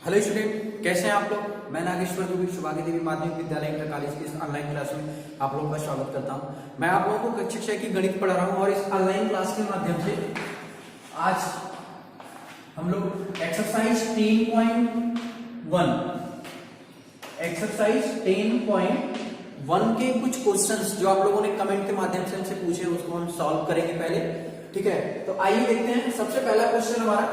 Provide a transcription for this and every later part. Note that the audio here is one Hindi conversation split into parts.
हेलो स्टूडेंट, कैसे हैं आप लोग। मैं नागेश्वर जो भी सौभाग्य देवी माध्यमिक विद्यालय इंटर कॉलेज की इस ऑनलाइन क्लास में आप लोगों का स्वागत करता हूं। मैं आप लोगों को कक्षा 6 की गणित पढ़ा रहा हूं और इस ऑनलाइन क्लास के माध्यम से आज हम लोग एक्सरसाइज 10.1 के कुछ क्वेश्चंस जो आप लोगों ने कमेंट के माध्यम से हमसे पूछे उसको हम सॉल्व करेंगे पहले। ठीक है, तो आइए देखते हैं। सबसे पहला क्वेश्चन हमारा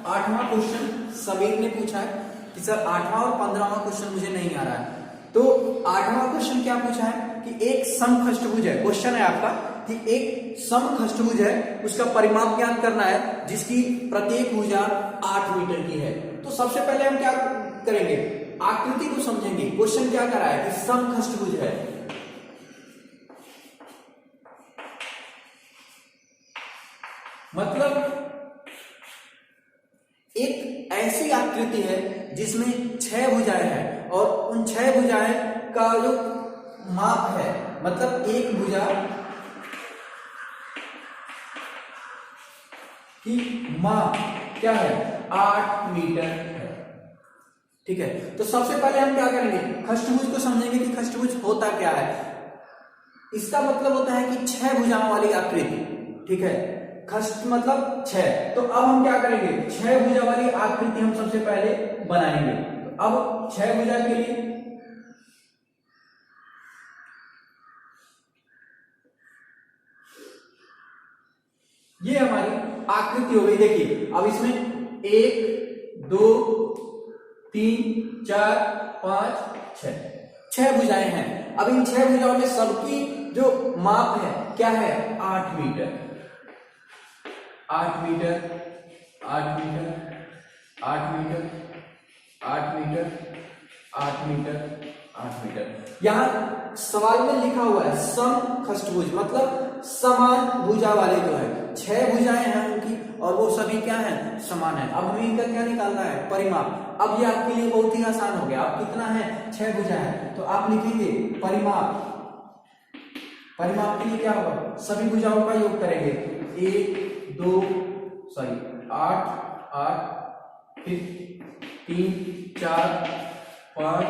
8वां क्वेश्चन समीर ने पूछा है कि सर 8वां और 15वां क्वेश्चन मुझे नहीं आ रहा है। तो 8वां क्वेश्चन क्या पूछा है कि एक समखष्टभुज है। क्वेश्चन है आपका कि एक समखष्टभुज है, उसका परिमाप ज्ञात करना है जिसकी प्रत्येक भुजा 8 मीटर की है। तो सबसे पहले हम क्या करेंगे, आकृति को समझेंगे। क्वेश्चन क्या कर रहा है कि समखष्टभुज है, मतलब एक ऐसी आकृति है जिसमें 6 भुजाएं हैं और उन 6 भुजाएं का जो माप है, मतलब एक भुजा की माप क्या है, 8 मीटर है। ठीक है, तो सबसे पहले हम क्या करेंगे, खष्टभुज को समझेंगे कि खष्टभुज होता क्या है। इसका मतलब होता है कि 6 भुजाओं वाली आकृति। ठीक है, खष्ट मतलब 6। तो अब हम क्या करेंगे, 6 भुजा वाली आकृति हम सबसे पहले बनाएंगे। तो अब 6 भुजा के लिए ये हमारी आकृति हो गई। देखिए अब इसमें 1 2 3 4 5 6 भुजाएं हैं। अब इन 6 भुजाओं में सबकी जो माप है क्या है, 8 metre. 8 metre 8 metre 8 metre 8 metre 8 metre 8 metre. यहां सवाल में लिखा हुआ है समखष्टभुज, मतलब समान भुजा वाले जो है 6 भुजाएं हैं उनकी और वो सभी क्या हैं, समान है। अब हमें इनका क्या निकालना है, परिमाप। अब ये आपके लिए बहुत ही आसान हो गया। अब कितना है, 6 भुजाएं हैं, तो आप लिखेंगे परिमाप। परिमाप के लिए क्या होगा, सभी भुजाओं का योग करेंगे। 8 8 फिर 3 4 5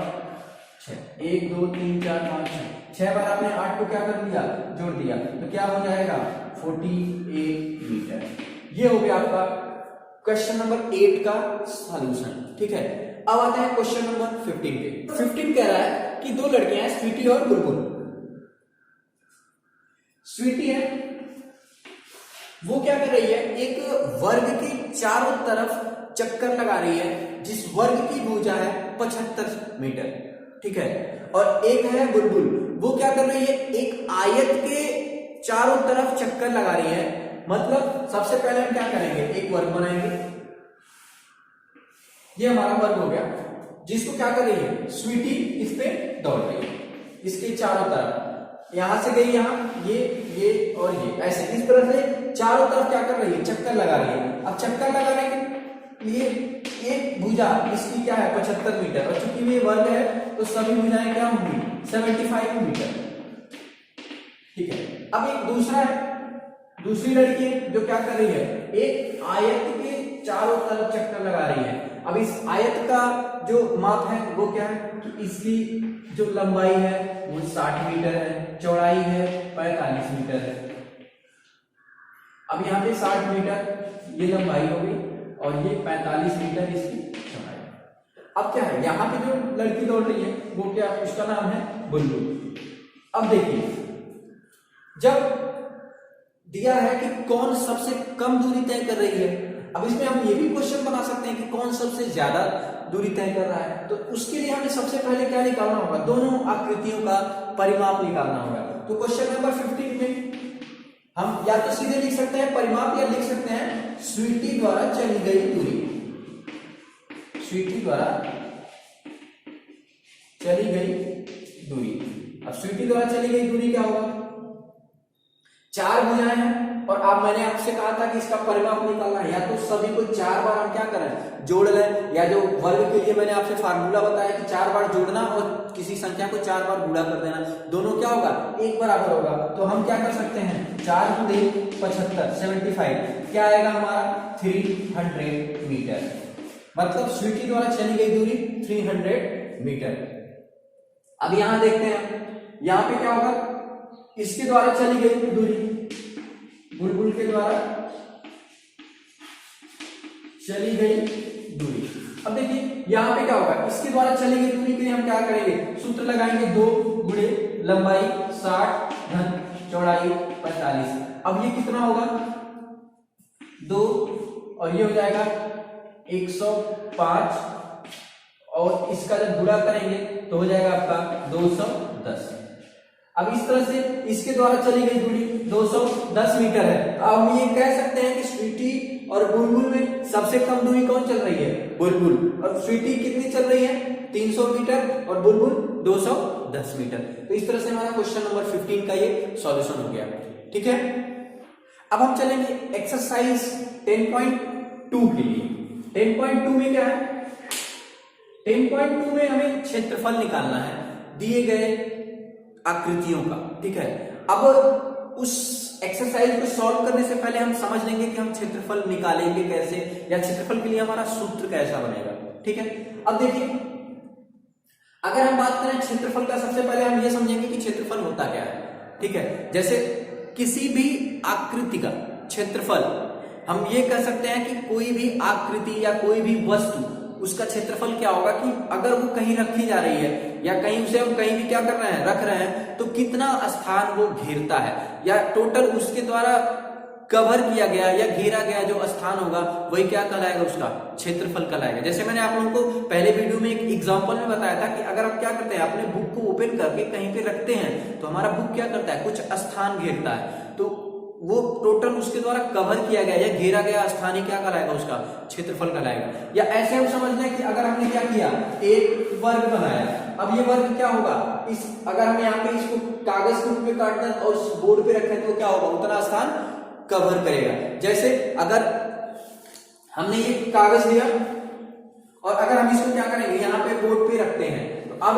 6 1 2 3 4 5 6 बार आपने 8 को क्या कर दिया, जोड़ दिया, तो क्या हो जाएगा 48 मीटर। ये हो गया आपका क्वेश्चन नंबर 8 का सॉल्यूशन। ठीक है, अब आते हैं क्वेश्चन नंबर 15 पे। 15 कह रहा है कि 2 लड़कियां हैं, स्वीटी और बुलबुल। स्वीटी है, वो क्या कर रही है, एक वर्ग के चारों तरफ चक्कर लगा रही है जिस वर्ग की भुजा है 75 मीटर। ठीक है, और एक है बुलबुल, वो क्या कर रही है, एक आयत के चारों तरफ चक्कर लगा रही है। मतलब सबसे पहले हम क्या करेंगे, एक वर्ग बनाएंगे। ये हमारा वर्ग हो गया जिसको क्या कर रही है, स्वीटी इस पे दौड़ रही है, इसके चारों तरफ। यहां से गई यहां, ये और ये, ऐसे इस तरह से चारों तरफ क्या कर रही है, चक्कर लगा रही है। अब चक्कर लगाने के लिए एक भुजा इसकी क्या है, 75 मीटर, और चूंकि ये वर्ग है तो सभी भुजाएं क्या होंगी, 75 मीटर। ठीक है, अब एक दूसरा है, दूसरी लड़की है जो क्या कर रही है, एक आयत के चारों तरफ चक्कर लगा रही है। अब इस आयत का जो माप है वो क्या है, कि इसकी जो लंबाई है वो 60 मीटर है, चौड़ाई है 45 मीटर है। अब यहाँ पे 60 मीटर ये लंबाई हो गई और ये 45 मीटर इसकी चौड़ाई। अब क्या है, यहाँ पे जो लड़की दौड़ रही है वो क्या, उसका नाम है बुलबुल। अब देखिए, जब दिया है कि कौन सबसे कम दूरी तय कर रही है, अब इसमें हम ये भी क्वेश्चन बना सकते हैं कि कौन सबसे ज्यादा दूरी तय कर रहा है। तो उसके लिए हमें सबसे पहले क्या निकालना होगा, दोनों आकृतियों का परिमाप निकालना होगा। तो क्वेश्चन नंबर 15 में हम या तो सीधे लिख सकते हैं परिमाप, या लिख सकते हैं स्वीटी द्वारा चली गई दूरी। स्वीटी द्वारा चली गई दूरी। अब स्वीटी द्वारा चली गई दूरी क्या होगा, 4 भुजाएं हैं और अब मैंने आपसे कहा था कि इसका परिमाप निकालना है। या तो सभी को 4 बार हम क्या करें, जोड़ लें, या जो वर्ग के लिए मैंने आपसे फार्मूला बताया कि 4 बार जोड़ना और किसी संख्या को 4 बार गुणा कर देना, दोनों क्या होगा, एक बराबर होगा। तो हम क्या कर सकते हैं, 4 × 75 75 क्या आएगा हमारा, 300 मीटर। मतलब स्वीटी द्वारा चली गई दूरी 300 मीटर। अब यहां देखते हैं यहां पे क्या होगा, इसके द्वारा चली गई दूरी, बुलबुल के द्वारा चली गई दूरी। अब देखिए यहां पे क्या होगा, इसके द्वारा चली गई दूरी के लिए हम क्या करेंगे, सूत्र लगाएंगे, 2 गुणे लंबाई 60 घन चौड़ाई 45। अब ये कितना होगा, 2 और ये हो जाएगा 105 और इसका जब गुणा करेंगे तो हो जाएगा आपका 210। अब इस तरह से इसके द्वारा चली गई दूरी 210 मीटर है। अब हम ये कह सकते हैं कि स्वीटी और बुलबुल में सबसे कम दूरी कौन चल रही है, बुलबुल। और स्वीटी कितनी चल रही है, 300 मीटर और बुलबुल 210 मीटर। तो इस तरह से हमारा क्वेश्चन नंबर 15 का ये सॉल्यूशन हो गया। ठीक है, अब हम चलेंगे एक्सरसाइज 10.2 के लिए। 10.2 में क्या है, 10.2 में हमें क्षेत्रफल निकालना है दिए गए आकृतियों का। ठीक है, अब उस एक्सरसाइज को सॉल्व करने से पहले हम समझ लेंगे कि हम क्षेत्रफल निकालेंगे कैसे, या क्षेत्रफल के लिए हमारा सूत्र कैसा बनेगा। ठीक है, अब देखिए अगर हम बात करें क्षेत्रफल का, सबसे पहले हम ये समझेंगे कि क्षेत्रफल होता क्या है। ठीक है, जैसे किसी भी आकृति का क्षेत्रफल, हम ये कह सकते हैं कि कोई भी आकृति या कोई भी वस्तु, उसका क्षेत्रफल क्या होगा कि अगर वो कहीं रखी जा रही है या कहीं से हम कहीं भी क्या कर रहे हैं, रख रहे हैं, तो कितना स्थान वो घेरता है या टोटल उसके द्वारा कवर किया गया या घेरा गया जो स्थान होगा वही क्या कहलाएगा, उसका क्षेत्रफल कहलाएगा। जैसे मैंने आप लोगों को पहले वीडियो में एक एग्जांपल में बताया था कि अगर हम क्या करते हैं, अपने बुक को ओपन करके कहीं पे रखते हैं तो हमारा बुक क्या करता है, कुछ स्थान घेरता है, तो वो टोटल उसके द्वारा कवर किया गया या घेरा गया स्थान ही क्या कहलाएगा, उसका क्षेत्रफल कहलाएगा। या ऐसे हम समझ लें कि अगर हमने क्या किया, एक वर्ग बनाया, अब ये वर्ग क्या होगा, इस अगर हम यहाँ पे इसको कागज के रूप में काट दें और उस बोर्ड पे रखें तो क्या होगा, उतना स्थान कवर करेगा। जैसे अगर हमने ये कागज लिया और अगर हम इसको क्या करेंगे, यहाँ पे बोर्ड पे रखते हैं, तो अब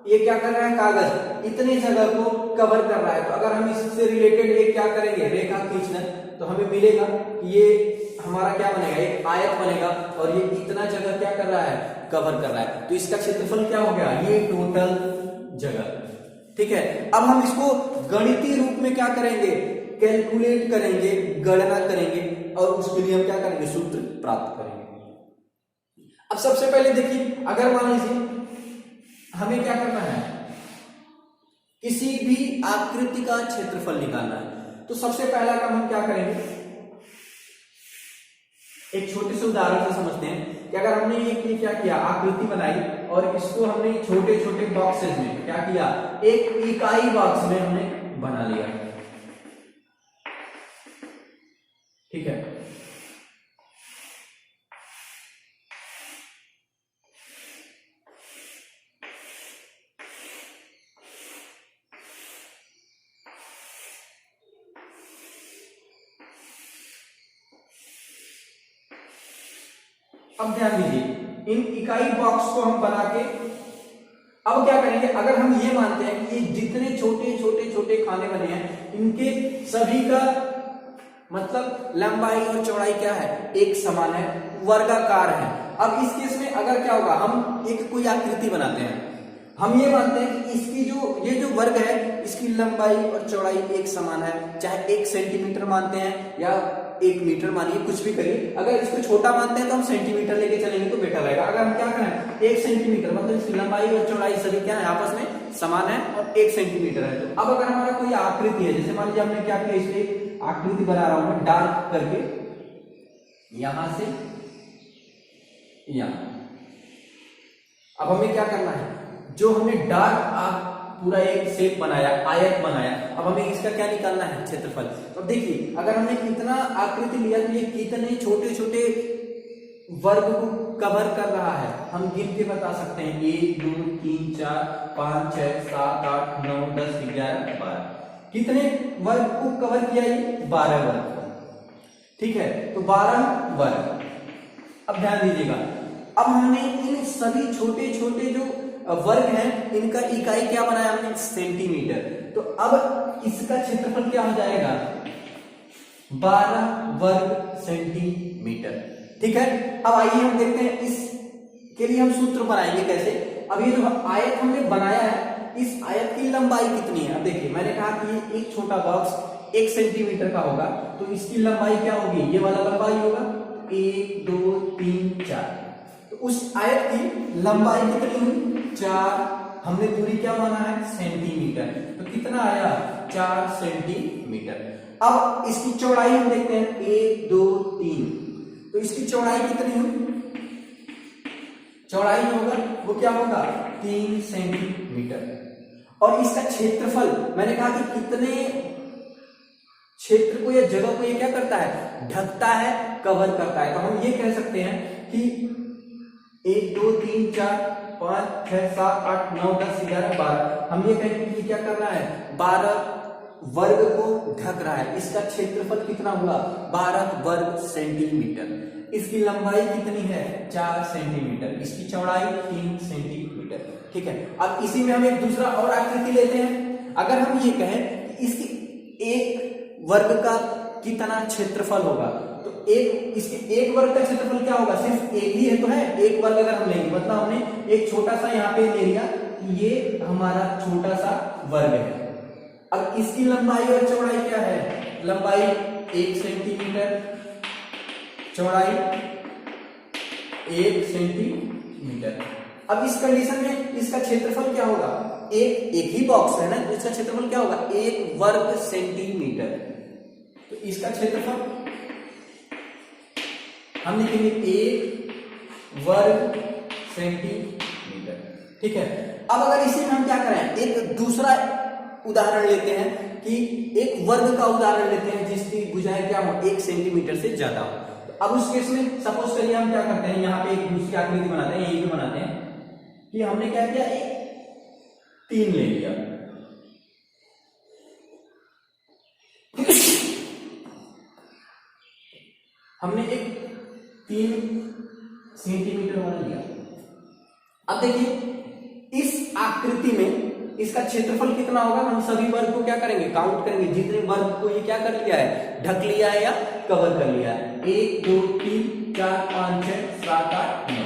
ये क्या कर रहा है, कागज इतनी जगह को कवर कर रहा है। तो अगर हम इससे रिलेटेड एक क्या करेंगे, रेखा खींच लें, तो हमें मिलेगा कि ये हमारा क्या बनेगा, एक आयत बनेगा और ये इतना जगह क्या कर रहा है, कवर कर रहा है। तो इसका क्षेत्रफल क्या हो गया, ये टोटल जगह। ठीक है, अब हम इसको गणितीय रूप में क्या करेंगे, कैलकुलेट करेंगे, गणना करेंगे और उसके लिए हम क्या करेंगे, सूत्र प्राप्त करेंगे। अब सबसे पहले देखिए, अगर मान लीजिए हमें क्या करना है, किसी भी आकृति का क्षेत्रफल निकालना है, तो सबसे पहला काम हम क्या करेंगे, एक छोटे से उदाहरण से समझते हैं कि अगर हमने ये क्या किया, आकृति बनाई और इसको हमने छोटे छोटे बॉक्सेस में क्या किया, एक इकाई बॉक्स में हमने बना लिया। ठीक है, अब ध्यान दीजिए, इन इकाई बॉक्स को हम बना के अब क्या करेंगे, अगर हम ये मानते हैं कि ये जितने छोटे छोटे छोटे खाने बने हैं इनके सभी का मतलब लंबाई और चौड़ाई क्या है, एक समान है, वर्गाकार है। अब इस केस में अगर क्या होगा, हम एक कोई आकृति बनाते हैं, हम ये मानते हैं कि इसकी ये जो वर्ग है इसकी लंबाई और चौड़ाई एक समान है, चाहे 1 सेंटीमीटर मानते हैं या 1 मीटर मानिए, कुछ भी करिए। अगर इसको छोटा मानते हैं तो हम सेंटीमीटर लेके चलेंगे तो बेटर रहेगा। अगर हम क्या करें, 1 सेंटीमीटर मतलब इसकी लंबाई और चौड़ाई सभी क्या है, आपस में समान है और 1 सेंटीमीटर है। तो अब अगर हमारा कोई आकृति है, जैसे मान लीजिए हमने क्या किया, इसलिए आकृति बना रहा हूं मैं डार्क करके, यहां से यहां। अब हमें क्या करना है, जो हमने डार्क पूरा एक शेप बनाया, आयत बनाया, अब हमें इसका क्या निकालना है, क्षेत्रफल। तो देखिए अगर हमने कितना आकृति लिया तो ये कितने छोटे छोटे वर्ग को कवर कर रहा है, हम गिन के बता सकते हैं, 1 2 3 4 5 6 7 8 9 10 11 12। कितने वर्ग को कवर किया, ये 12 वर्ग। ठीक है, तो 12 वर्ग। अब ध्यान दीजिएगा, अब हमने इन सभी छोटे छोटे जो वर्ग हैं इनका इकाई क्या बनाया हमने, सेंटीमीटर। तो अब इसका क्षेत्रफल क्या हो जाएगा, 12 वर्ग सेंटीमीटर। ठीक है। अब आइए हम देखते हैं इस के लिए हम सूत्र बनाएंगे कैसे। अब ये जो आयत हमने बनाया है, इस आयत की लंबाई कितनी है। अब देखिए मैंने कहा कि ये एक छोटा बॉक्स 1 सेंटीमीटर का होगा, तो इसकी लंबाई क्या होगी, ये वाला लंबाई होगा 1 2 3 4। तो उस आयत की लंबाई कितनी हुई 4, हमने दूरी क्या माना है सेंटीमीटर, तो कितना आया 4 सेंटीमीटर। अब इसकी चौड़ाई हम देखते हैं 1 2 3, तो इसकी चौड़ाई कितनी हुई, चौड़ाई जो होगा वो क्या होगा 3 सेंटीमीटर। और इसका क्षेत्रफल मैंने कहा कि कितने क्षेत्र को या जगह को ये क्या करता है, ढकता है, कवर करता है। तो हम ये कह सकते हैं कि 1 2 3 4 5 6 7 8 9 10 11 12, हम ये कहेंगे कि क्या कर रहा है 12 वर्ग को ढक रहा है। इसका क्षेत्रफल कितना हुआ 12 वर्ग सेंटीमीटर। इसकी लंबाई कितनी है 4 सेंटीमीटर, इसकी चौड़ाई 3 सेंटीमीटर। ठीक है। अब इसी में हम एक दूसरा और आकृति लेते हैं। अगर हम ये कहें कि इसकी एक वर्ग का कितना क्षेत्रफल होगा, तो इसके एक वर्ग का क्षेत्रफल क्या होगा, सिर्फ एक ही है तो है, एक वर्ग अगर हम लेंगे मतलब हमने एक छोटा सा यहाँ पे ले लिया, ये हमारा छोटा सा वर्ग है। अब इसकी लंबाई और चौड़ाई क्या है, लंबाई 1 सेंटीमीटर, चौड़ाई 1 सेंटीमीटर। अब इस कंडीशन में इसका क्षेत्रफल क्या होगा, एक ही बॉक्स है ना, तो इसका क्षेत्रफल क्या होगा 1 वर्ग सेंटीमीटर। तो इसका क्षेत्रफल हम लिखेंगे 1 वर्ग सेंटीमीटर। ठीक है। अब अगर इसी में हम क्या करें, एक दूसरा उदाहरण लेते हैं कि एक वर्ग का उदाहरण लेते हैं जिसकी भुजाएं क्या हो 1 सेंटीमीटर से ज्यादा हो। तो अब उस केस में सपोज करिए हम क्या करते हैं, यहाँ पे एक दूसरी आकृति बनाते हैं, यही भी बनाते हैं कि हमने क्या किया, एक 3 ले लिया, हमने एक 3 सेंटीमीटर वाला लिया। अब देखिए इस आकृति में इसका क्षेत्रफल कितना होगा, हम सभी वर्ग को क्या करेंगे काउंट करेंगे, जितने वर्ग को ये क्या कर लिया है, ढक लिया है या कवर कर लिया है, 1 2 3 4 5 6 7 8 9।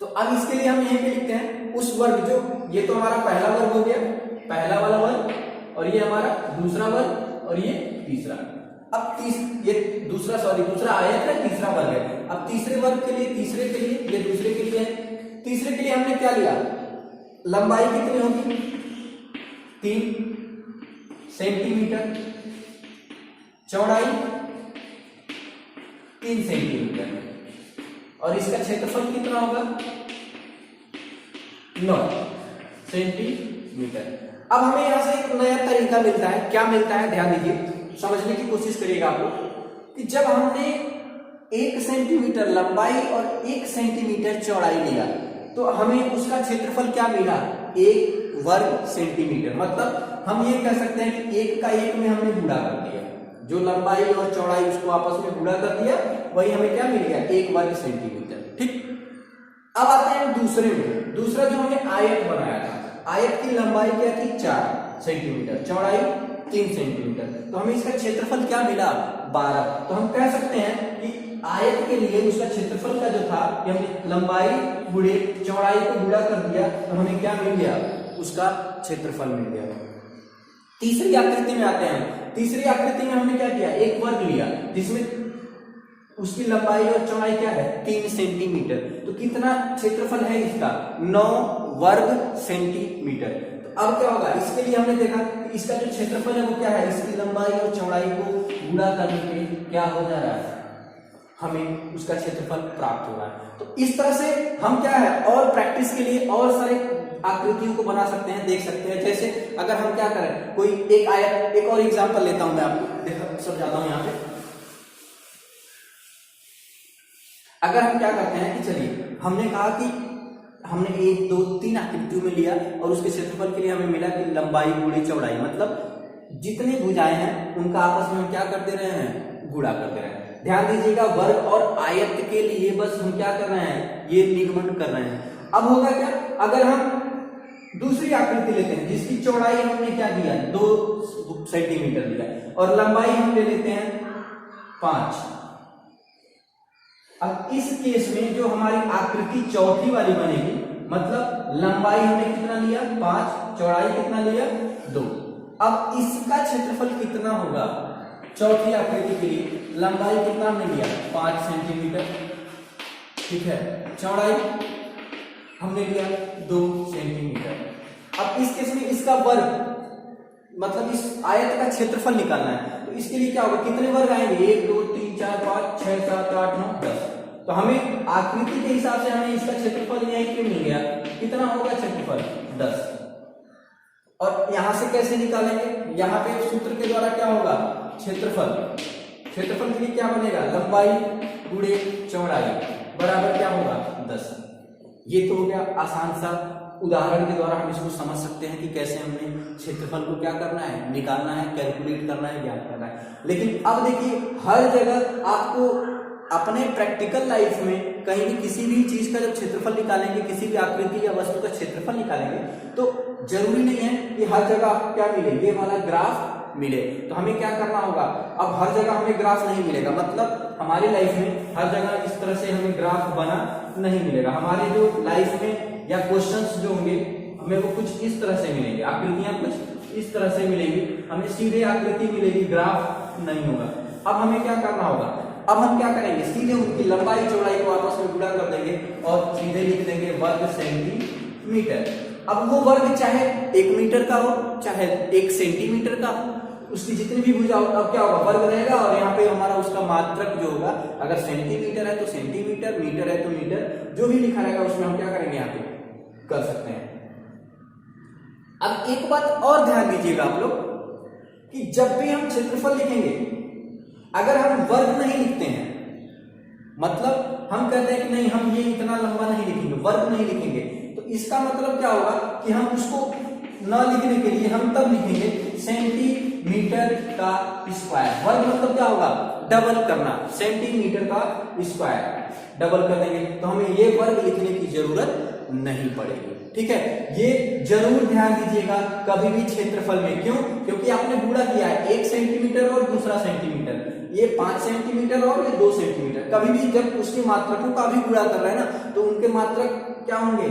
तो अब इसके लिए हम यहीं पे लिखते हैं उस वर्ग जो, ये तो हमारा पहला वर्ग हो गया, पहला वाला वर्ग, और ये हमारा दूसरा वर्ग, और ये तीसरा। अब ये दूसरा आयत है, तीसरा वर्ग है। अब तीसरे वर्ग के लिए, तीसरे के लिए, ये दूसरे के लिए है, तीसरे के लिए हमने क्या लिया, लंबाई कितनी होगी 3 सेंटीमीटर, चौड़ाई 3 सेंटीमीटर, और इसका क्षेत्रफल कितना होगा 9 सेंटीमीटर। अब हमें यहां से एक नया तरीका मिलता है, क्या मिलता है ध्यान दीजिए, समझने की कोशिश करिएगा आप लोग, कि जब हमने 1 सेंटीमीटर लंबाई और 1 सेंटीमीटर चौड़ाई लिया, तो हमें उसका क्षेत्रफल क्या मिला 1 वर्ग सेंटीमीटर। मतलब हम ये कह सकते हैं कि 1 का 1 में हमने गुणा कर दिया, जो लंबाई और चौड़ाई उसको आपस में गुणा कर दिया, वही हमें क्या मिल गया 1 वर्ग सेंटीमीटर। ठीक। अब आते हैं दूसरे में, दूसरा जो हमने आयत बनाया था, आयत की लंबाई क्या थी 4 सेंटीमीटर, चौड़ाई 3 सेंटीमीटर, तो हमें इसका क्षेत्रफल क्या मिला 12। तो हम कह सकते हैं कि आयत के लिए उसका क्षेत्रफल का जो था, कि हमने लंबाई गुणे चौड़ाई को गुणा कर दिया, तो हमें क्या मिल गया, उसका क्षेत्रफल मिल गया। तीसरी आकृति में आते हैं, तीसरी आकृति में हमने क्या किया, एक वर्ग लिया जिसमें उसकी लंबाई और चौड़ाई क्या है 3 सेंटीमीटर, तो कितना क्षेत्रफल है इसका 9 वर्ग सेंटीमीटर। तो अब क्या होगा, इसके लिए हमने देखा कि इसका जो क्षेत्रफल है वो क्या है, इसकी लंबाई और चौड़ाई को गुणा करने पे क्या हो जा रहा है, हमें उसका क्षेत्रफल प्राप्त हो रहा है। तो इस तरह से हम क्या है और प्रैक्टिस के लिए और सारे आकृतियों को बना सकते हैं, देख सकते हैं। जैसे अगर हम क्या करें, कोई एक आयत, एक और एग्जांपल लेता हूं मैं आपको समझाता हूं। यहाँ पे अगर हम क्या करते हैं कि चलिए हमने कहा कि हमने 1 2 3 आकृतियों में लिया, और उसके क्षेत्रफल के लिए हमें मिला कि लंबाई गुणे चौड़ाई, मतलब जितनी भुजाएं हैं उनका आपस में हम क्या कर दे रहे हैं, गुणा कर दे रहे हैं। ध्यान दीजिएगा, वर्ग और आयत के लिए बस हम क्या कर रहे हैं, ये निगमन कर रहे हैं। अब होगा क्या, अगर हम दूसरी आकृति लेते हैं जिसकी चौड़ाई हमने क्या दिया 2 सेंटीमीटर दिया, और लंबाई हम ले लेते हैं 5, अब इस केस में जो हमारी आकृति चौथी वाली बनेगी, मतलब लंबाई हमने कितना लिया 5, चौड़ाई कितना लिया 2। अब इसका क्षेत्रफल कितना होगा? चौथी आकृति के लिए लंबाई कितना हमने लिया 5 सेंटीमीटर, ठीक है, चौड़ाई हमने लिया 2 सेंटीमीटर। अब इस केस में इसका वर्ग, मतलब इस आयत का क्षेत्रफल निकालना है, तो इसके लिए क्या होगा, कितने वर्ग आएंगे 1 2 3 4 5 6 7 8 9 10। तो हमें आकृति के हिसाब से हमें इसका क्षेत्रफल यहीं पे मिल गया, कितना होगा क्षेत्रफल 10। और यहां से कैसे निकालेंगे, यहां पे सूत्र के द्वारा क्या होगा, क्षेत्रफल के लिए क्या बनेगा, लंबाई गुणे चौड़ाई बराबर क्या होगा 10। ये तो हो गया आसान सा उदाहरण के द्वारा हम इसको समझ सकते हैं कि कैसे हमने क्षेत्रफल को क्या करना है, निकालना है, कैलकुलेट करना है, ज्ञात करना है। लेकिन अब देखिए हर जगह आपको अपने प्रैक्टिकल लाइफ में कहीं भी किसी भी चीज का जब क्षेत्रफल निकालेंगे, किसी भी आकृति या वस्तु का क्षेत्रफल निकालेंगे, तो जरूरी नहीं है कि हर जगह क्या मिले, ये वाला ग्राफ मिले। तो हमें क्या करना होगा, अब हर जगह हमें ग्राफ नहीं मिलेगा, मतलब हमारी लाइफ में हर जगह इस तरह से हमें ग्राफ बना नहीं मिलेगा। हमारे जो लाइफ में या क्वेश्चंस जो होंगे हमें वो कुछ इस तरह से मिलेंगे, आकृतियां कुछ इस तरह से मिलेगी, हमें सीधे आकृति मिलेगी, ग्राफ नहीं होगा। अब हमें क्या करना होगा, अब हम क्या करेंगे, सीधे उनकी लंबाई चौड़ाई को आपस में गुणा कर देंगे और सीधे लिख देंगे वर्ग सेंटीमीटर। अब वो वर्ग चाहे 1 मीटर का हो, चाहे 1 सेंटीमीटर का हो, उसकी जितनी भी भुजा हो, अब क्या होगा वर्ग रहेगा और यहाँ पे हमारा उसका मात्रक जो होगा, अगर सेंटीमीटर है तो सेंटीमीटर, मीटर है तो मीटर, जो भी लिखा रहेगा उसमें हम क्या करेंगे यहाँ पे कर सकते हैं। अब एक बात और ध्यान दीजिएगा आप लोग कि जब भी हम क्षेत्रफल लिखेंगे, अगर हम वर्ग नहीं लिखते हैं, मतलब हम कहते हैं कि नहीं हम ये इतना लंबा नहीं लिखेंगे, वर्ग नहीं लिखेंगे, तो इसका मतलब क्या होगा कि हम उसको न लिखने के लिए हम तब लिखेंगे सेंटीमीटर का स्क्वायर। वर्ग मतलब क्या होगा, डबल करना, सेंटीमीटर का स्क्वायर डबल कर देंगे, तो हमें ये वर्ग लिखने की जरूरत नहीं पड़ेगी। ठीक है, ये जरूर ध्यान दीजिएगा कभी भी क्षेत्रफल में। क्यों? क्योंकि आपने गुणा किया है 1 सेंटीमीटर और दूसरा सेंटीमीटर, ये 5 सेंटीमीटर और ये 2 सेंटीमीटर। कभी भी जब उसके मात्रकों का भी गुणा कर रहे हैं ना, तो उनके मात्रक क्या होंगे,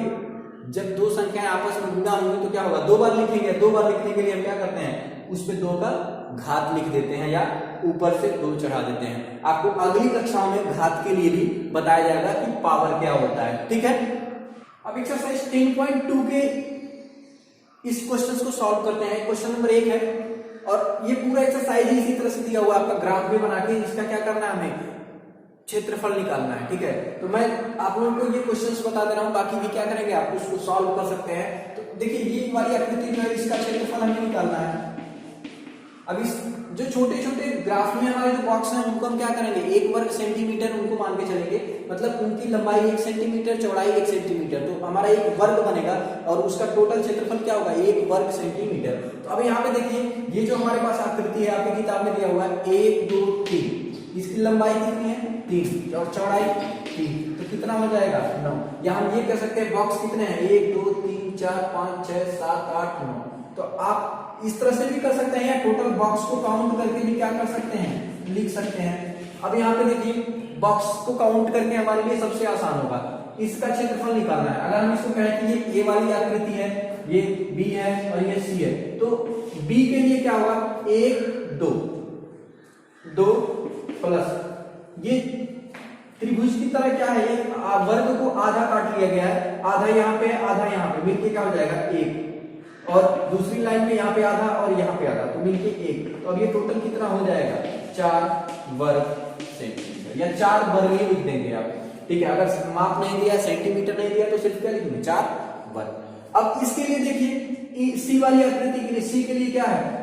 जब दो संख्याएं आपस में गुणा होंगी तो क्या होगा, 2 बार लिखेंगे। 2 बार लिखने के लिए हम क्या करते हैं, उस पे 2 का घात लिख देते हैं या ऊपर से 2 चढ़ा देते हैं। आपको अगली कक्षाओं में घात के लिए भी बताया जाएगा कि पावर क्या होता है। ठीक है, अब एक्सरसाइज 10.2 के इस क्वेश्चन को सॉल्व करते हैं। क्वेश्चन नंबर 1 है और ये पूरा एक्सरसाइज इसी तरह से दिया हुआ, आपका ग्राफ भी बना के इसका क्या करना है, हमें क्षेत्रफल निकालना है। ठीक है, तो मैं आप लोगों को ये क्वेश्चंस बता दे रहा हूं, बाकी भी क्या करेंगे आप उसको सॉल्व कर सकते हैं। तो देखिए ये वाली आकृति जो है इसका क्षेत्रफल हमें निकालना है। अब इस जो छोटे छोटे ग्राफ में हमारे जो बॉक्स हैं उनको हम क्या करेंगे, 1 वर्ग सेंटीमीटर उनको मान के चलेंगे, मतलब उनकी लंबाई 1 सेंटीमीटर, चौड़ाई 1 सेंटीमीटर, तो हमारा एक वर्ग बनेगा और उसका टोटल क्षेत्रफल क्या होगा, 1 वर्ग सेंटीमीटर। तो अब यहाँ पे देखिए ये जो हमारे पास आकृति है आपकी किताब में दिया हुआ है 1 2 3, इसकी लंबाई कितनी है 3 और चौड़ाई 3, तो कितना हो जाएगा 9। या हम ये कह सकते हैं बॉक्स कितने हैं 1 2 3 4 5 6 7 8 9। तो आप इस तरह से भी कर सकते हैं या टोटल बॉक्स को काउंट करके भी क्या कर सकते हैं, लिख सकते हैं। अब यहाँ पे देखिए बॉक्स को काउंट करके हमारे लिए सबसे आसान होगा, इसका क्षेत्रफल निकालना है। अगर हम इसको कहें कि ये वाली आकृति है, ये बी है और ये सी है, तो बी के लिए क्या होगा 1 2 प्लस ये त्रिभुज की तरह क्या है, ये वर्ग को आधा काट लिया गया है, आधा यहाँ पे आधा यहाँ पे, मिलके क्या हो जाएगा 1, और दूसरी लाइन में यहाँ पे आधा और यहाँ पे आधा, तो मिलके 1। तो अब ये टोटल कितना हो जाएगा 4 वर्ग सेंटीमीटर, या 4 वर्ग ही लिख देंगे आप। ठीक है, अगर माप नहीं दिया, सेंटीमीटर नहीं दिया, तो सिर्फ क्या लिखेंगे 4 वर्ग। अब इसके लिए देखिए सी वाली आकृति के लिए, सी के लिए क्या है,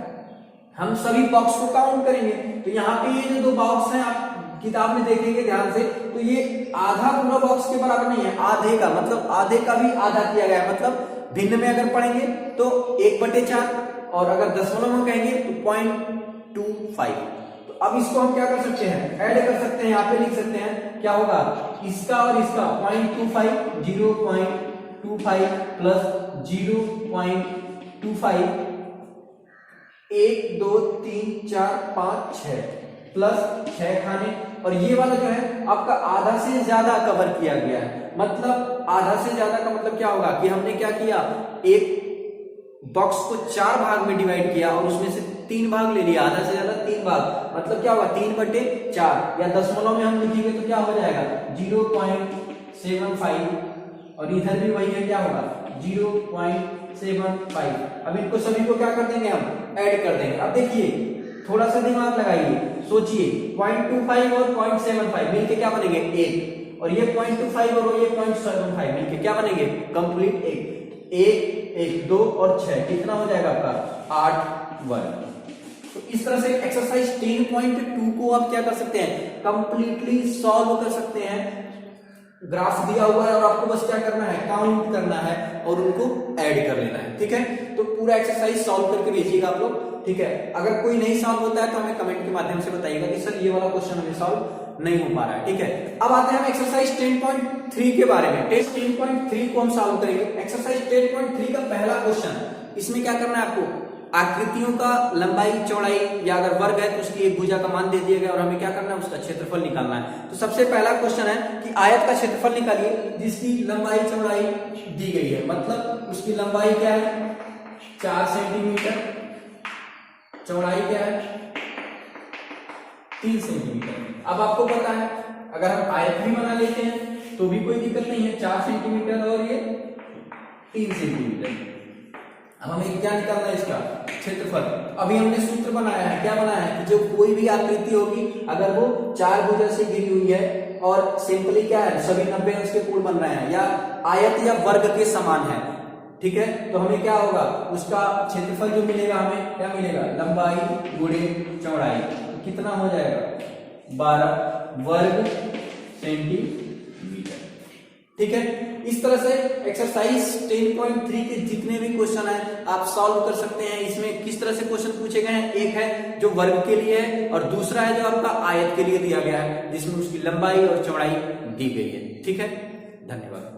हम सभी बॉक्स को काउंट करेंगे। तो यहाँ पे ये जो 2 बॉक्स हैं आप किताब में देखेंगे ध्यान से, तो ये आधा पूरा बॉक्स के बराबर नहीं है, आधे का, मतलब आधे का भी आधा किया गया है, मतलब भिन्न में अगर पढ़ेंगे तो 1/4 और अगर दशमलव में कहेंगे तो 0.25। तो अब इसको हम क्या कर सकते हैं, ऐड कर सकते हैं, यहाँ पे लिख सकते हैं क्या होगा, इसका और इसका 0.25, 0.25 प्लस 0.25, 1 2 3 4 5 6 प्लस 6 खाने, और ये वाला जो है आपका आधा से ज्यादा कवर किया गया है। मतलब आधा से ज्यादा का मतलब क्या होगा कि हमने क्या किया, एक बॉक्स को 4 भाग में डिवाइड किया और उसमें से 3 भाग ले लिया, आधा से ज्यादा 3 भाग, मतलब क्या होगा 3/4, या दशमलव में हम लिखेंगे तो क्या हो जाएगा 0.75, और इधर भी वही है, क्या होगा 0.75। अब इनको सभी को क्या कर देंगे, हम ऐड कर देंगे। अब देखिए थोड़ा सा दिमाग लगाइए, सोचिए 0.25 और 0.75 मिलके क्या बनेंगे 1, और ये 0.25 और ये 0.75 मिलके क्या बनेंगे कंप्लीट 1, 1, 2 और 6, कितना हो जाएगा आपका 8 वर्ग। तो इस तरह से एक्सरसाइज 10.2 को आप क्या कर सकते हैं, कंप्लीटली सॉल्व कर सकते हैं। ग्राफ दिया हुआ है और आपको बस क्या करना है, काउंट करना है और उनको ऐड कर लेना है, ठीक है। तो पूरा एक्सरसाइज सॉल्व करके भेजिएगा आप लोग, ठीक है। अगर कोई नहीं सॉल्व होता है तो हमें कमेंट के माध्यम से बताइएगा कि सर ये वाला क्वेश्चन हमें सॉल्व नहीं हो पा रहा है, ठीक है। अब आते हैं हम एक्सरसाइज 10.3 के बारे में। टेस्ट 10.3 को हम सॉल्व करेंगे। एक्सरसाइज 10.3 का पहला क्वेश्चन, इसमें क्या करना है आपको, आकृतियों का लंबाई चौड़ाई, या अगर वर्ग है तो उसकी एक भुजा का मान दे दिया गया और हमें क्या करना है, उसका क्षेत्रफल निकालना है। तो सबसे पहला क्वेश्चन है कि आयत का क्षेत्रफल निकालिए जिसकी लंबाई चौड़ाई दी गई है। मतलब उसकी लंबाई क्या है 4 सेंटीमीटर, चौड़ाई क्या है 3 सेंटीमीटर। अब आपको पता है अगर हम आयत भी बना लेते हैं तो भी कोई दिक्कत नहीं है, 4 सेंटीमीटर और ये 3 सेंटीमीटर। अब हमें क्या निकालना है, इसका क्षेत्रफल। अभी हमने सूत्र बनाया है, क्या बनाया है कि जो कोई भी आकृति होगी अगर वो 4 भुजा से घिरी हुई है और सिंपली क्या है सभी 90 अंश के कोण बन रहे हैं या आयत या वर्ग के समान है, ठीक है, तो हमें क्या होगा, उसका क्षेत्रफल जो मिलेगा हमें क्या मिलेगा, लंबाई गुणे चौड़ाई, तो कितना हो जाएगा 12 वर्ग सेंटीमीटर, ठीक है। इस तरह से एक्सरसाइज 10.3 के जितने भी क्वेश्चन हैं आप सॉल्व कर सकते हैं। इसमें किस तरह से क्वेश्चन पूछे गए हैं, एक है जो वर्ग के लिए है और दूसरा है जो आपका आयत के लिए दिया गया है जिसमें उसकी लंबाई और चौड़ाई दी गई है, ठीक है। धन्यवाद।